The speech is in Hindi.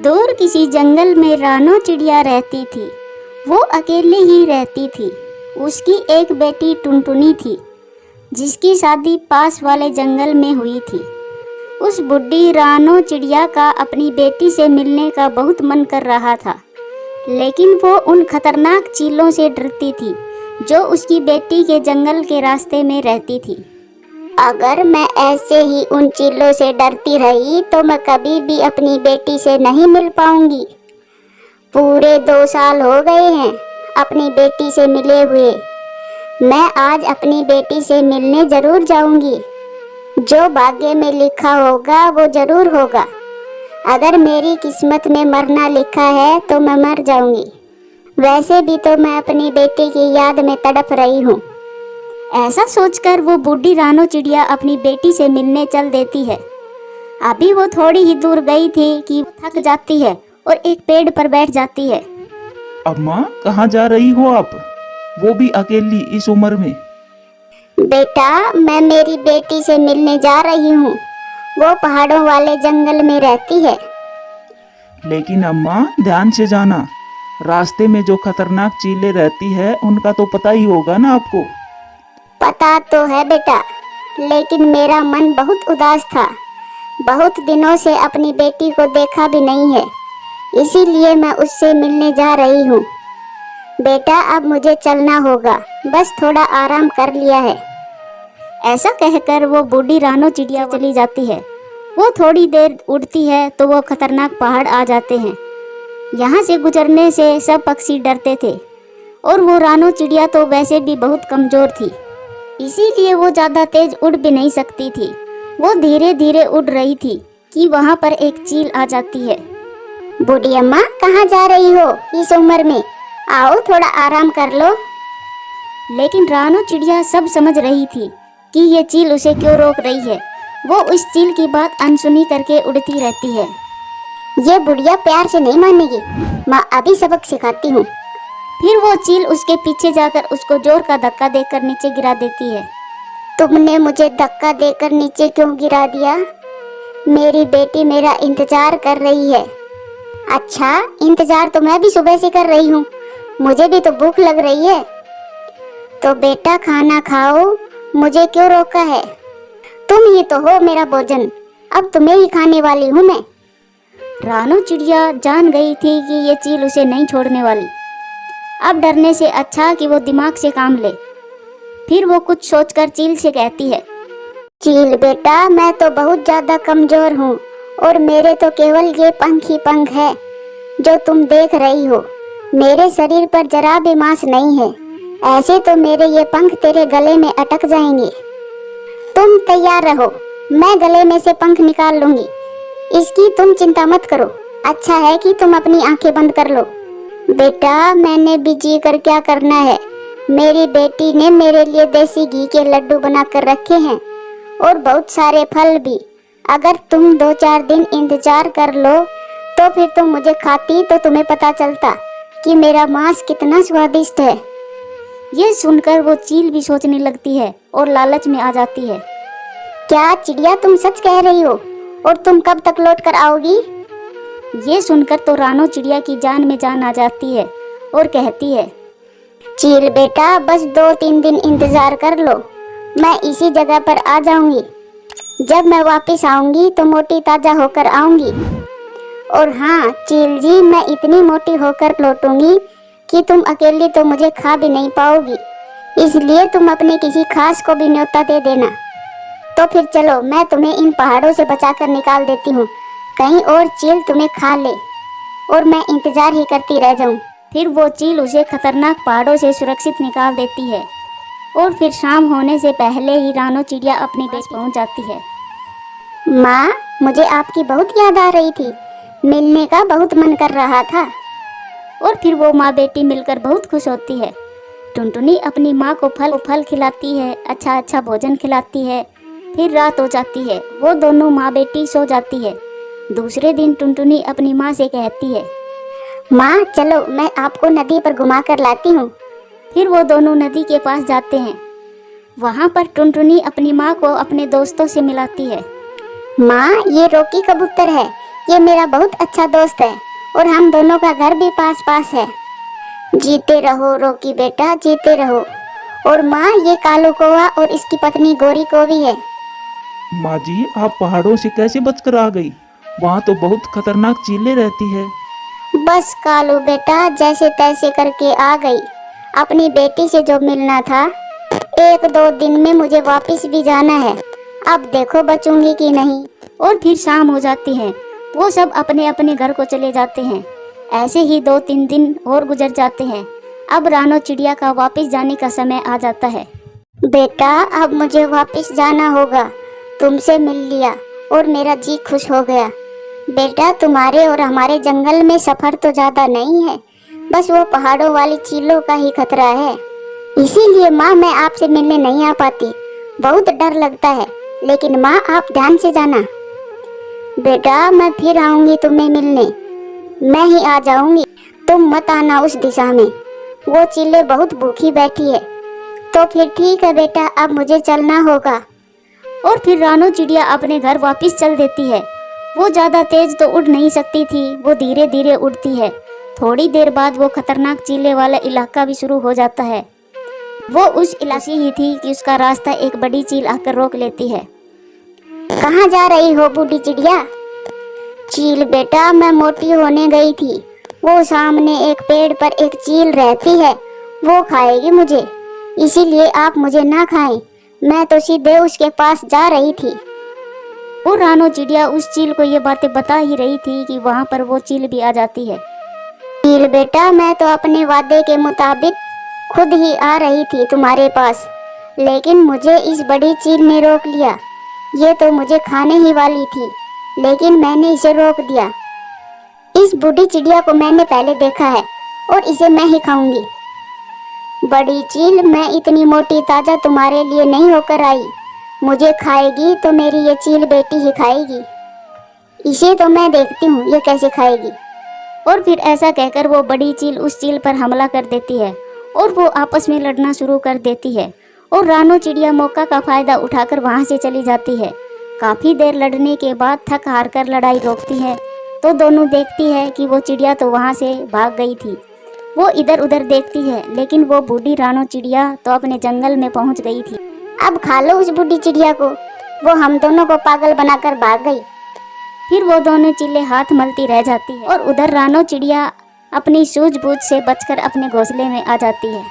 दूर किसी जंगल में रानो चिड़िया रहती थी। वो अकेले ही रहती थी। उसकी एक बेटी टुनटुनी थी, जिसकी शादी पास वाले जंगल में हुई थी। उस बुढ़ी रानो चिड़िया का अपनी बेटी से मिलने का बहुत मन कर रहा था, लेकिन वो उन खतरनाक चीलों से डरती थी जो उसकी बेटी के जंगल के रास्ते में रहती थी। अगर मैं ऐसे ही उन चीलों से डरती रही तो मैं कभी भी अपनी बेटी से नहीं मिल पाऊंगी। पूरे 2 साल हो गए हैं अपनी बेटी से मिले हुए। मैं आज अपनी बेटी से मिलने जरूर जाऊंगी। जो भाग्य में लिखा होगा वो जरूर होगा। अगर मेरी किस्मत में मरना लिखा है तो मैं मर जाऊंगी। वैसे भी तो मैं अपनी बेटी की याद में तड़प रही हूँ। ऐसा सोचकर वो बूढ़ी रानो चिड़िया अपनी बेटी से मिलने चल देती है। अभी वो थोड़ी ही दूर गई थी कि थक जाती है और एक पेड़ पर बैठ जाती है। अम्मा, कहाँ जा रही हो आप, वो भी अकेली इस उम्र में? बेटा, मैं मेरी बेटी से मिलने जा रही हूँ। वो पहाड़ों वाले जंगल में रहती है। लेकिन अम्मा, ध्यान से जाना। रास्ते में जो खतरनाक चीलें रहती है उनका तो पता ही होगा ना आपको। पता तो है बेटा, लेकिन मेरा मन बहुत उदास था। बहुत दिनों से अपनी बेटी को देखा भी नहीं है, इसीलिए मैं उससे मिलने जा रही हूँ। बेटा, अब मुझे चलना होगा, बस थोड़ा आराम कर लिया है। ऐसा कहकर वो बूढ़ी रानो चिड़िया चली जाती है। वो थोड़ी देर उड़ती है तो वो खतरनाक पहाड़ आ जाते हैं। यहाँ से गुजरने से सब पक्षी डरते थे और वो रानो चिड़िया तो वैसे भी बहुत कमजोर थी, इसीलिए वो ज़्यादा तेज उड़ भी नहीं सकती थी। वो धीरे धीरे उड़ रही थी कि वहाँ पर एक चील आ जाती है। बूढ़ी अम्मा, कहाँ जा रही हो इस उम्र में? आओ, थोड़ा आराम कर लो। लेकिन रानो चिड़िया सब समझ रही थी कि ये चील उसे क्यों रोक रही है। वो उस चील की बात अनसुनी करके उड़ती रहती है। ये बुढ़िया प्यार से नहीं मानेगी, माँ अभी सबक सिखाती हूँ। फिर वो चील उसके पीछे जाकर उसको जोर का धक्का देकर नीचे गिरा देती है। तुमने मुझे धक्का देकर नीचे क्यों गिरा दिया? मेरी बेटी मेरा इंतजार कर रही है। अच्छा, इंतजार तो मैं भी सुबह से कर रही हूँ, मुझे भी तो भूख लग रही है। तो बेटा खाना खाओ, मुझे क्यों रोका है? तुम ही तो हो मेरा भोजन, अब तुम्हें ही खाने वाली हूँ मैं। रानो चिड़िया जान गई थी कि ये चील उसे नहीं छोड़ने वाली। अब डरने से अच्छा कि वो दिमाग से काम ले। फिर वो कुछ सोचकर चील से कहती है, चील बेटा, मैं तो बहुत ज़्यादा कमज़ोर हूँ और मेरे तो केवल ये पंख ही पंख है जो तुम देख रही हो। मेरे शरीर पर जरा भी मांस नहीं है। ऐसे तो मेरे ये पंख तेरे गले में अटक जाएंगे। तुम तैयार रहो, मैं गले में से पंख निकाल लूँगी। इसकी तुम चिंता मत करो। अच्छा है कि तुम अपनी आंखें बंद कर लो। बेटा, मैंने भी जी कर क्या करना है। मेरी बेटी ने मेरे लिए देसी घी के लड्डू बनाकर रखे हैं और बहुत सारे फल भी। अगर तुम 2-4 दिन इंतजार कर लो तो फिर तुम मुझे खाती तो तुम्हें पता चलता कि मेरा मांस कितना स्वादिष्ट है। ये सुनकर वो चील भी सोचने लगती है और लालच में आ जाती है। क्या चिड़िया, तुम सच कह रही हो? और तुम कब तक लौट कर आओगी? ये सुनकर तो रानो चिड़िया की जान में जान आ जाती है और कहती है, चील बेटा, बस 2-3 दिन इंतजार कर लो, मैं इसी जगह पर आ जाऊंगी। जब मैं वापस आऊंगी तो मोटी ताजा होकर आऊंगी। और हाँ चील जी, मैं इतनी मोटी होकर लौटूंगी कि तुम अकेली तो मुझे खा भी नहीं पाओगी। इसलिए तुम अपने किसी खास को भी न्योता दे देना। तो फिर चलो, मैं तुम्हें इन पहाड़ों से बचाकर निकाल देती हूँ, कहीं और चील तुम्हें खा ले और मैं इंतजार ही करती रह जाऊँ। फिर वो चील उसे खतरनाक पहाड़ों से सुरक्षित निकाल देती है और फिर शाम होने से पहले ही रानो चिड़िया अपने पास पहुँच जाती है। माँ, मुझे आपकी बहुत याद आ रही थी, मिलने का बहुत मन कर रहा था। और फिर वो माँ बेटी मिलकर बहुत खुश होती है। टुनटुनी अपनी माँ को फल खिलाती है, अच्छा भोजन खिलाती है। फिर रात हो जाती है, वो दोनों माँ बेटी सो जाती है। दूसरे दिन टुनटुनी अपनी माँ से कहती है, माँ चलो, मैं आपको नदी पर घुमा कर लाती हूँ। फिर वो दोनों नदी के पास जाते हैं। वहाँ पर टुनटुनी अपनी माँ को अपने दोस्तों से मिलाती है। माँ, ये रोकी कबूतर है, ये मेरा बहुत अच्छा दोस्त है और हम दोनों का घर भी पास पास है। जीते रहो रॉकी बेटा, जीते रहो। और माँ, ये कालू कौवा और इसकी पत्नी गोरी को भी है। माँ जी, आप पहाड़ों से कैसे बचकर आ गई? वहाँ तो बहुत खतरनाक चीलें रहती है। बस कालू बेटा, जैसे तैसे करके आ गई। अपनी बेटी से जो मिलना था। 1-2 दिन में मुझे वापस भी जाना है। अब देखो बचूंगी कि नहीं। और फिर शाम हो जाती है। वो सब अपने अपने घर को चले जाते हैं। ऐसे ही 2-3 दिन और गुजर जाते हैं। अब रानो चिड़िया का वापस जाने का समय आ जाता है। बेटा, अब मुझे वापस जाना होगा। तुमसे मिल लिया और मेरा जी खुश हो गया। बेटा, तुम्हारे और हमारे जंगल में सफर तो ज्यादा नहीं है, बस वो पहाड़ों वाली चीलों का ही खतरा है। इसीलिए माँ, मैं आपसे मिलने नहीं आ पाती। बहुत डर लगता है। लेकिन माँ, आप ध्यान से जाना। बेटा, मैं फिर आऊंगी तुम्हें मिलने। मैं ही आ जाऊंगी, तुम मत आना उस दिशा में। वो चीलें बहुत भूखी बैठी है। तो फिर ठीक है बेटा, अब मुझे चलना होगा। और फिर रानो चिड़िया अपने घर वापस चल देती है। वो ज़्यादा तेज तो उड़ नहीं सकती थी, वो धीरे धीरे उड़ती है। थोड़ी देर बाद वो खतरनाक चीले वाला इलाका भी शुरू हो जाता है। वो उस इलाके ही थी कि उसका रास्ता एक बड़ी चील आकर रोक लेती है। कहाँ जा रही हो बूढ़ी चिड़िया? चील बेटा, मैं मोटी होने गई थी। वो सामने एक पेड़ पर एक चील रहती है, वो खाएगी मुझे। इसीलिए आप मुझे ना खाएं। मैं तो सीधे उसके पास जा रही थी। और रानो चिड़िया उस चील को ये बातें बता ही रही थी कि वहाँ पर वो चील भी आ जाती है। चील बेटा, मैं तो अपने वादे के मुताबिक खुद ही आ रही थी तुम्हारे पास, लेकिन मुझे इस बड़ी चील ने रोक लिया। ये तो मुझे खाने ही वाली थी, लेकिन मैंने इसे रोक दिया। इस बूढ़ी चिड़िया को मैंने पहले देखा है और इसे मैं ही खाऊंगी। बड़ी चील, मैं इतनी मोटी ताजा तुम्हारे लिए नहीं होकर आई। मुझे खाएगी तो मेरी ये चील बेटी ही खाएगी। इसे तो मैं देखती हूँ ये कैसे खाएगी। और फिर ऐसा कहकर वो बड़ी चील उस चील पर हमला कर देती है और वो आपस में लड़ना शुरू कर देती है। और रानो चिड़िया मौका का फायदा उठाकर वहाँ से चली जाती है। काफ़ी देर लड़ने के बाद थक हार कर लड़ाई रोकती है तो दोनों देखती है कि वो चिड़िया तो वहाँ से भाग गई थी। वो इधर उधर देखती है, लेकिन वो बूढ़ी रानो चिड़िया तो अपने जंगल में पहुँच गई थी। अब खा लो उस बूढ़ी चिड़िया को, वो हम दोनों को पागल बनाकर भाग गई। फिर वो दोनों चिल्ले हाथ मलती रह जाती है और उधर रानो चिड़िया अपनी सूझबूझ से बचकर अपने घोंसले में आ जाती है।